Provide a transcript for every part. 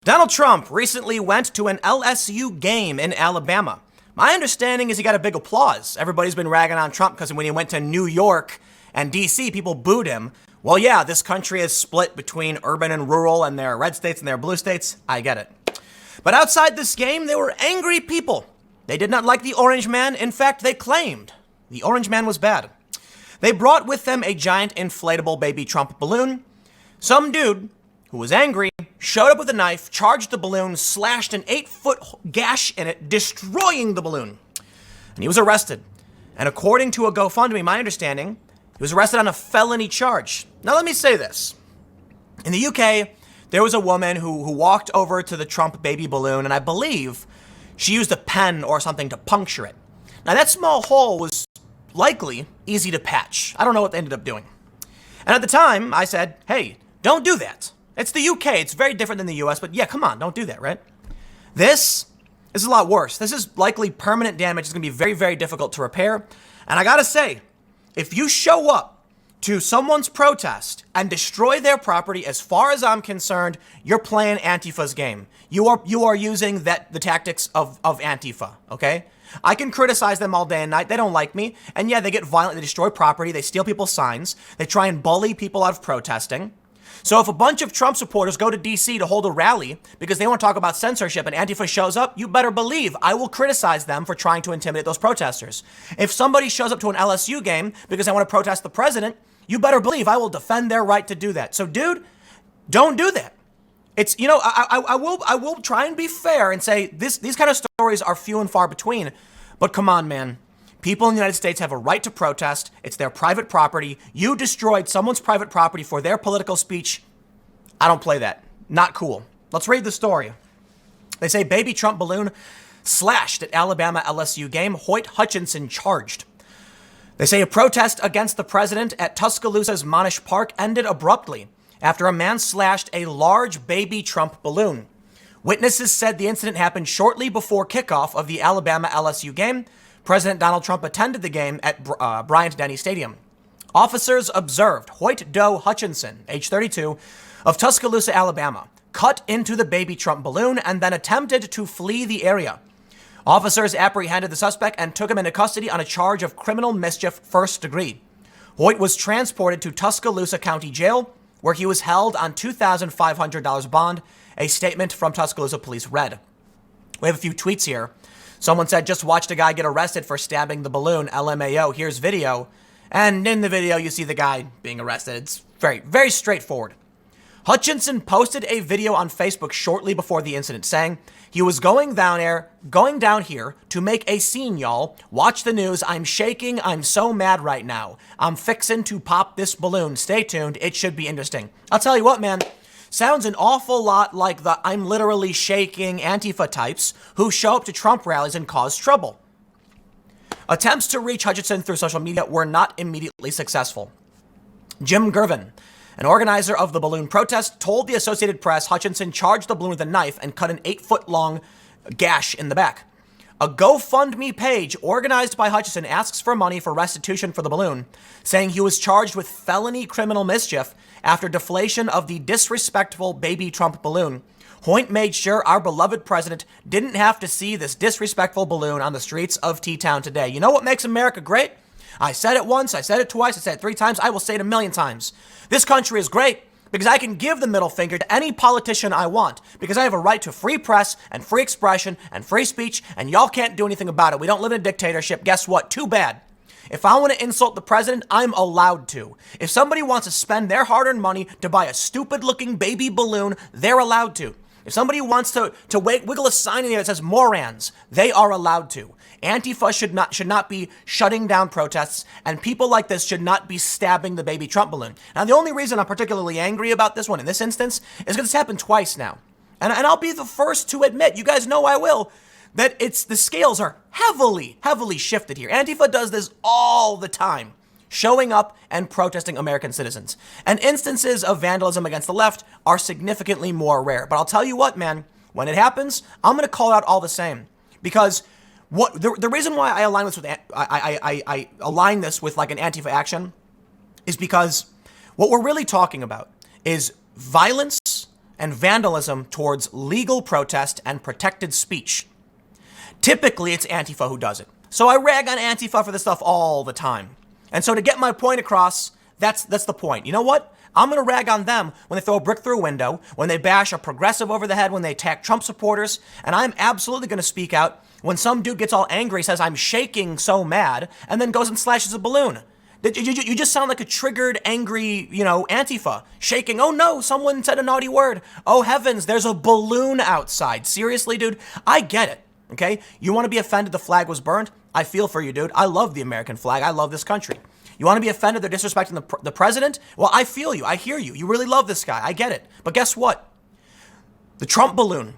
Donald Trump recently went to an LSU game in Alabama. My understanding is he got a big applause. Everybody's been ragging on Trump because when he went to New York and DC, people booed him. Well, yeah, this country is split between urban and rural, and there are red states and there are blue states. I get it. But outside this game, there were angry people. They did not like the orange man. In fact, they claimed the orange man was bad. They brought with them a giant inflatable baby Trump balloon. Some dude who was angry showed up with a knife, charged the balloon, slashed an 8-foot gash in it, destroying the balloon. And he was arrested. And according to a GoFundMe, my understanding, he was arrested on a felony charge. Now, let me say this. In the UK, there was a woman who walked over to the Trump baby balloon, and I believe she used a pen or something to puncture it. Now, that small hole was likely easy to patch. I don't know what they ended up doing. And at the time, I said, hey, don't do that. It's the UK. It's very different than the US, but yeah, come on, don't do that, right? This is a lot worse. This is likely permanent damage. It's going to be very, very difficult to repair. And I got to say, if you show up to someone's protest and destroy their property, as far as I'm concerned, you're playing Antifa's game. You are using the tactics of Antifa, okay? I can criticize them all day and night. They don't like me. And yeah, they get violent. They destroy property. They steal people's signs. They try and bully people out of protesting. So if a bunch of Trump supporters go to DC to hold a rally because they want to talk about censorship and Antifa shows up, you better believe I will criticize them for trying to intimidate those protesters. If somebody shows up to an LSU game because they want to protest the president, you better believe I will defend their right to do that. So dude, don't do that. It's, I will try and be fair and say these kind of stories are few and far between, but come on, man. People in the United States have a right to protest. It's their private property. You destroyed someone's private property for their political speech. I don't play that. Not cool. Let's read the story. They say baby Trump balloon slashed at Alabama LSU game. Hoyt Hutchinson charged. They say a protest against the president at Tuscaloosa's Monash Park ended abruptly after a man slashed a large baby Trump balloon. Witnesses said the incident happened shortly before kickoff of the Alabama LSU game. President Donald Trump attended the game at Bryant-Denny Stadium. Officers observed Hoyt Doe Hutchinson, age 32, of Tuscaloosa, Alabama, cut into the baby Trump balloon and then attempted to flee the area. Officers apprehended the suspect and took him into custody on a charge of criminal mischief first degree. Hoyt was transported to Tuscaloosa County Jail, where he was held on $2,500 bond, a statement from Tuscaloosa police read. We have a few tweets here. Someone said, just watched a guy get arrested for stabbing the balloon. LMAO, here's video. And in the video, you see the guy being arrested. It's very, very straightforward. Hutchinson posted a video on Facebook shortly before the incident saying, he was going down here to make a scene, y'all. Watch the news. I'm shaking. I'm so mad right now. I'm fixin' to pop this balloon. Stay tuned. It should be interesting. I'll tell you what, man. Sounds an awful lot like the I'm literally shaking Antifa types who show up to Trump rallies and cause trouble. Attempts to reach Hutchinson through social media were not immediately successful. Jim Gervin, an organizer of the balloon protest, told the Associated Press Hutchinson charged the balloon with a knife and cut an 8-foot-long gash in the back. A GoFundMe page organized by Hutchinson asks for money for restitution for the balloon, saying he was charged with felony criminal mischief after deflation of the disrespectful baby Trump balloon. Hoyt made sure our beloved president didn't have to see this disrespectful balloon on the streets of T-Town today. You know what makes America great? I said it once, I said it twice, I said it 3 times, I will say it 1,000,000 times. This country is great because I can give the middle finger to any politician I want because I have a right to free press and free expression and free speech, and y'all can't do anything about it. We don't live in a dictatorship. Guess what? Too bad. If I want to insult the president, I'm allowed to. If somebody wants to spend their hard-earned money to buy a stupid-looking baby balloon, they're allowed to. If somebody wants to wiggle a sign in there that says Morans, they are allowed to. Antifa should not be shutting down protests, and people like this should not be stabbing the baby Trump balloon. Now, the only reason I'm particularly angry about this one in this instance is because it's happened twice now. And I'll be the first to admit, you guys know I will, that the scales are heavily, heavily shifted here. Antifa does this all the time, showing up and protesting American citizens. And instances of vandalism against the left are significantly more rare. But I'll tell you what, man, when it happens, I'm going to call it out all the same. Because the reason why I align this with I align this with like an Antifa action is because what we're really talking about is violence and vandalism towards legal protest and protected speech. Typically, it's Antifa who does it. So I rag on Antifa for this stuff all the time. And so to get my point across, that's the point. You know what? I'm going to rag on them when they throw a brick through a window, when they bash a progressive over the head, when they attack Trump supporters. And I'm absolutely going to speak out when some dude gets all angry, says, I'm shaking so mad, and then goes and slashes a balloon. You just sound like a triggered, angry, Antifa. Shaking, oh no, someone said a naughty word. Oh heavens, there's a balloon outside. Seriously, dude? I get it, okay? You want to be offended the flag was burned? I feel for you, dude. I love the American flag. I love this country. You want to be offended they're disrespecting the president? Well, I feel you. I hear you. You really love this guy. I get it. But guess what? The Trump balloon,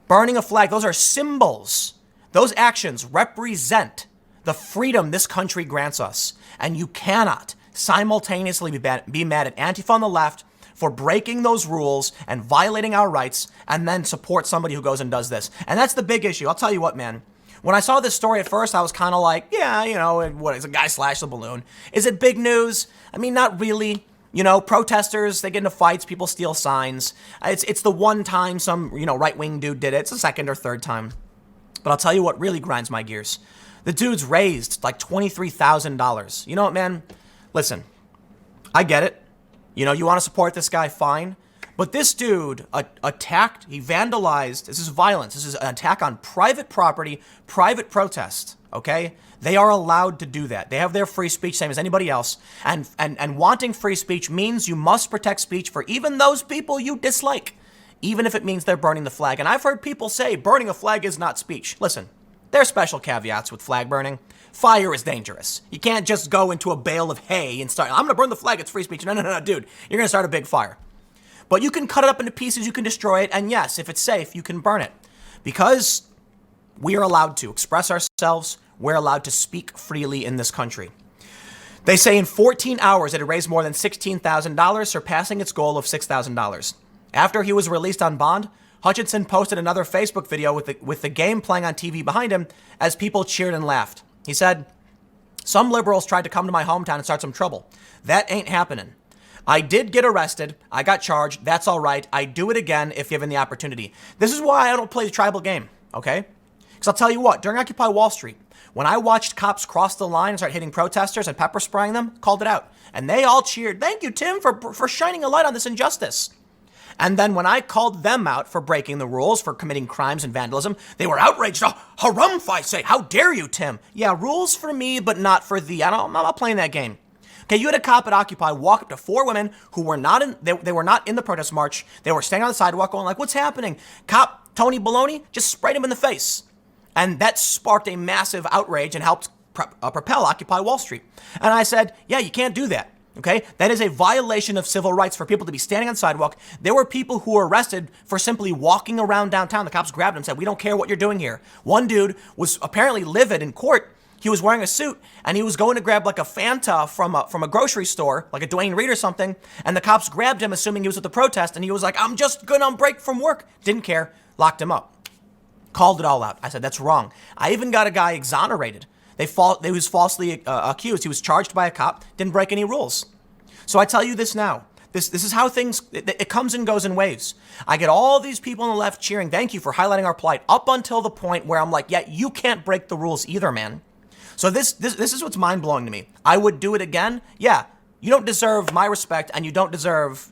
burning a flag, those are symbols. Those actions represent the freedom this country grants us. And you cannot simultaneously be mad at Antifa on the left for breaking those rules and violating our rights and then support somebody who goes and does this. And that's the big issue. I'll tell you what, man. When I saw this story at first, I was kind of like, yeah, what is a guy slashed the balloon? Is it big news? I mean, not really. Protesters, they get into fights, people steal signs. It's the one time some, right-wing dude did it. It's the second or third time. But I'll tell you what really grinds my gears. The dude's raised like $23,000. You know what, man? Listen, I get it. You want to support this guy, fine. But this dude attacked, he vandalized, this is violence. This is an attack on private property, private protest, okay? They are allowed to do that. They have their free speech, same as anybody else. And wanting free speech means you must protect speech for even those people you dislike, even if it means they're burning the flag. And I've heard people say burning a flag is not speech. Listen, there are special caveats with flag burning. Fire is dangerous. You can't just go into a bale of hay and start, I'm going to burn the flag, it's free speech. No, dude. You're going to start a big fire. But you can cut it up into pieces, you can destroy it, and yes, if it's safe, you can burn it. Because we are allowed to express ourselves, we're allowed to speak freely in this country. They say in 14 hours it had raised more than $16,000, surpassing its goal of $6,000. After he was released on bond, Hutchinson posted another Facebook video with the game playing on TV behind him as people cheered and laughed. He said, some liberals tried to come to my hometown and start some trouble. That ain't happening. I did get arrested. I got charged. That's all right. I do it again if given the opportunity. This is why I don't play the tribal game, okay? Because I'll tell you what, during Occupy Wall Street, when I watched cops cross the line and start hitting protesters and pepper spraying them, called it out. And they all cheered, thank you, Tim, for shining a light on this injustice. And then when I called them out for breaking the rules, for committing crimes and vandalism, they were outraged. Oh, harumph, I say. How dare you, Tim? Yeah, rules for me, but not for thee. I'm not playing that game. Okay, you had a cop at Occupy walk up to four women who were not in, they were not in the protest march. They were standing on the sidewalk going like, what's happening? Cop Tony Baloney just sprayed him in the face. And that sparked a massive outrage and helped propel Occupy Wall Street. And I said, yeah, you can't do that. Okay, that is a violation of civil rights for people to be standing on the sidewalk. There were people who were arrested for simply walking around downtown. The cops grabbed them and said, we don't care what you're doing here. One dude was apparently livid in court. He was wearing a suit and he was going to grab like a Fanta from a grocery store, like a Dwayne Reed or something. And the cops grabbed him, assuming he was at the protest. And he was like, I'm just going on break from work. Didn't care. Locked him up. Called it all out. I said, that's wrong. I even got a guy exonerated. They was falsely accused. He was charged by a cop. Didn't break any rules. So I tell you this now. This is how things, it comes and goes in waves. I get all these people on the left cheering, thank you for highlighting our plight, up until the point where I'm like, yeah, you can't break the rules either, man. So this is what's mind-blowing to me. I would do it again. Yeah, you don't deserve my respect and you don't deserve,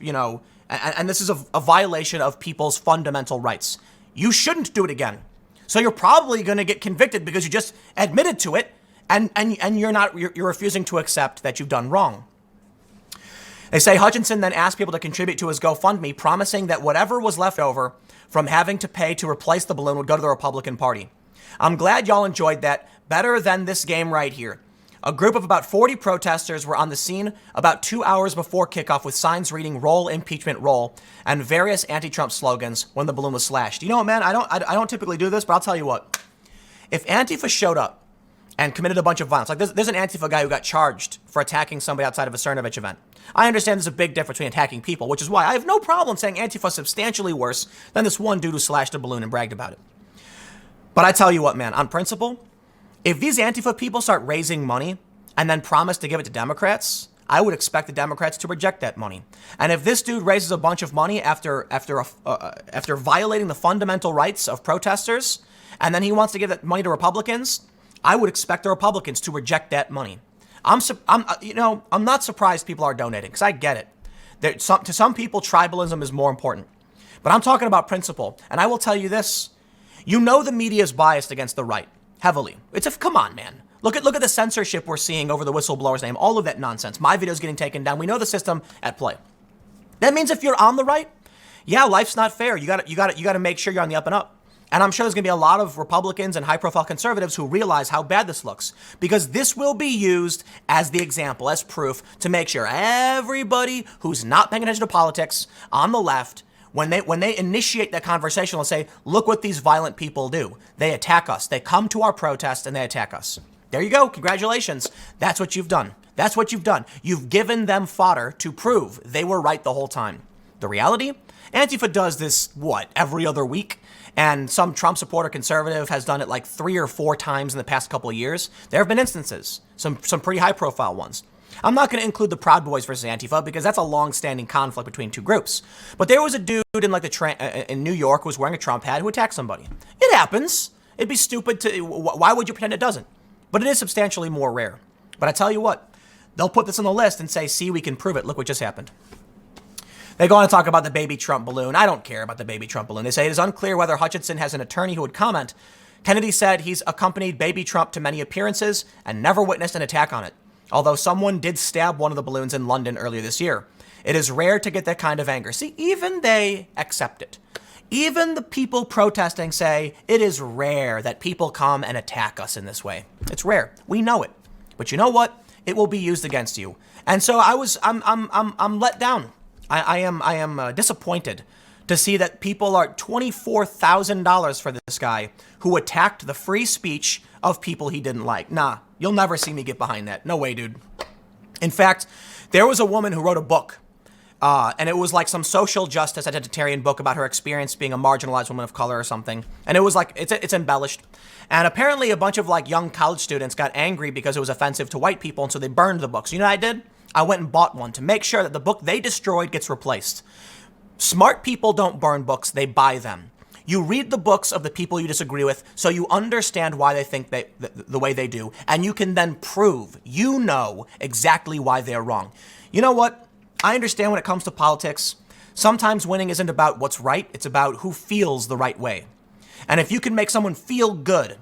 and this is a violation of people's fundamental rights. You shouldn't do it again. So you're probably going to get convicted because you just admitted to it and you're refusing to accept that you've done wrong. They say Hutchinson then asked people to contribute to his GoFundMe, promising that whatever was left over from having to pay to replace the balloon would go to the Republican Party. I'm glad y'all enjoyed that. Better than this game right here. A group of about 40 protesters were on the scene about 2 hours before kickoff with signs reading "Roll Impeachment Roll" and various anti-Trump slogans when the balloon was slashed. You know what, man? I don't typically do this, but I'll tell you what. If Antifa showed up and committed a bunch of violence, like there's an Antifa guy who got charged for attacking somebody outside of a Cernovich event. I understand there's a big difference between attacking people, which is why I have no problem saying Antifa is substantially worse than this one dude who slashed a balloon and bragged about it. But I tell you what, man, on principle, if these Antifa people start raising money and then promise to give it to Democrats, I would expect the Democrats to reject that money. And if this dude raises a bunch of money after violating the fundamental rights of protesters, and then he wants to give that money to Republicans, I would expect the Republicans to reject that money. I'm not surprised people are donating, because I get it. To some people, tribalism is more important. But I'm talking about principle. And I will tell you this. You know the media is biased against the right, heavily. Come on, man. Look at the censorship we're seeing over the whistleblower's name. All of that nonsense. My video's getting taken down. We know the system at play. That means if you're on the right, yeah, life's not fair. You got to make sure you're on the up and up. And I'm sure there's going to be a lot of Republicans and high-profile conservatives who realize how bad this looks, because this will be used as the example, as proof, to make sure everybody who's not paying attention to politics on the left, when they initiate that conversation, will say, look what these violent people do. They attack us. They come to our protests and they attack us. There you go. Congratulations. That's what you've done. That's what you've done. You've given them fodder to prove they were right the whole time. The reality? Antifa does this, every other week? And some Trump supporter conservative has done it like 3 or 4 times in the past couple of years. There have been instances, some pretty high profile ones. I'm not going to include the Proud Boys versus Antifa because that's a long-standing conflict between two groups. But there was a dude in in New York who was wearing a Trump hat who attacked somebody. It happens. It'd be stupid why would you pretend it doesn't? But it is substantially more rare. But I tell you what, they'll put this on the list and say, see, we can prove it. Look what just happened. They go on to talk about the baby Trump balloon. I don't care about the baby Trump balloon. They say it is unclear whether Hutchinson has an attorney who would comment. Kennedy said he's accompanied baby Trump to many appearances and never witnessed an attack on it, although someone did stab one of the balloons in London earlier this year. It is rare to get that kind of anger. See, even they accept it. Even the people protesting say it is rare that people come and attack us in this way. It's rare. We know it. But you know what? It will be used against you. And so I'm let down. I am disappointed to see that people are $24,000 for this guy who attacked the free speech of people he didn't like. Nah, you'll never see me get behind that. No way, dude. In fact, there was a woman who wrote a book, and it was like some social justice identitarian book about her experience being a marginalized woman of color or something. And it was like, it's embellished. And apparently a bunch of like young college students got angry because it was offensive to white people, and so they burned the book. So you know what I did? I went and bought one to make sure that the book they destroyed gets replaced. Smart people don't burn books, they buy them. You read the books of the people you disagree with so you understand why they think the way they do, and you can then prove you know exactly why they're wrong. You know what? I understand when it comes to politics, sometimes winning isn't about what's right, it's about who feels the right way. And if you can make someone feel good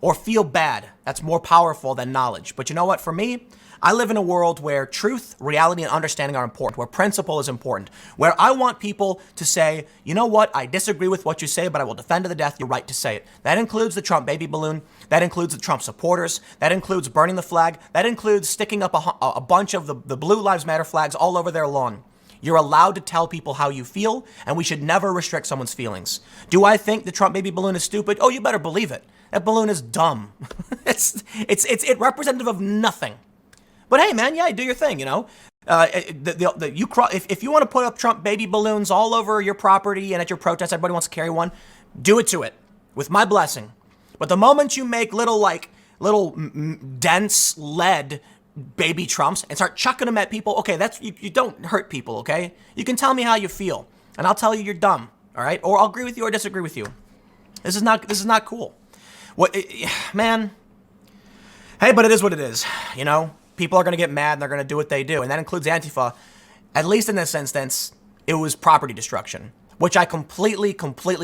or feel bad, that's more powerful than knowledge. But you know what? For me, I live in a world where truth, reality, and understanding are important, where principle is important, where I want people to say, you know what, I disagree with what you say, but I will defend to the death your right to say it. That includes the Trump baby balloon. That includes the Trump supporters. That includes burning the flag. That includes sticking up a bunch of the Blue Lives Matter flags all over their lawn. You're allowed to tell people how you feel, and we should never restrict someone's feelings. Do I think the Trump baby balloon is stupid? Oh, you better believe it. That balloon is dumb. It's representative of nothing. But hey, man, yeah, do your thing, you know. If you want to put up Trump baby balloons all over your property and at your protest, everybody wants to carry one, do it to it, with my blessing. But the moment you make little dense lead baby Trumps and start chucking them at people, okay, you don't hurt people, okay? You can tell me how you feel, and I'll tell you you're dumb, all right? Or I'll agree with you or disagree with you. This is not cool. Man. Hey, but it is what it is, you know. People are going to get mad and they're going to do what they do. And that includes Antifa. At least in this instance, it was property destruction, which I completely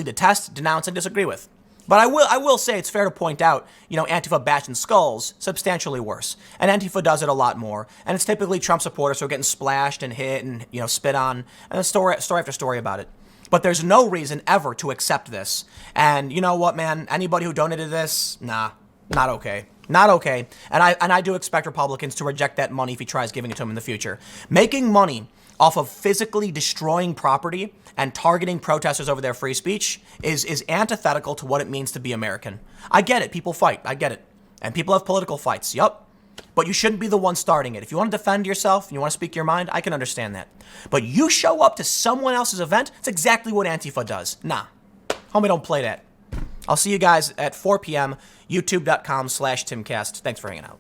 detest, denounce, and disagree with. But I will say it's fair to point out, you know, Antifa bashing skulls, substantially worse. And Antifa does it a lot more. And it's typically Trump supporters who are getting splashed and hit and, you know, spit on. And a story after story about it. But there's no reason ever to accept this. And you know what, man? Anybody who donated this, nah, not okay. Not okay. And I do expect Republicans to reject that money if he tries giving it to him in the future. Making money off of physically destroying property and targeting protesters over their free speech is antithetical to what it means to be American. I get it. People fight. I get it. And people have political fights. Yup. But you shouldn't be the one starting it. If you want to defend yourself and you want to speak your mind, I can understand that. But you show up to someone else's event, it's exactly what Antifa does. Nah. Homie, don't play that. I'll see you guys at 4 p.m. youtube.com/Timcast. Thanks for hanging out.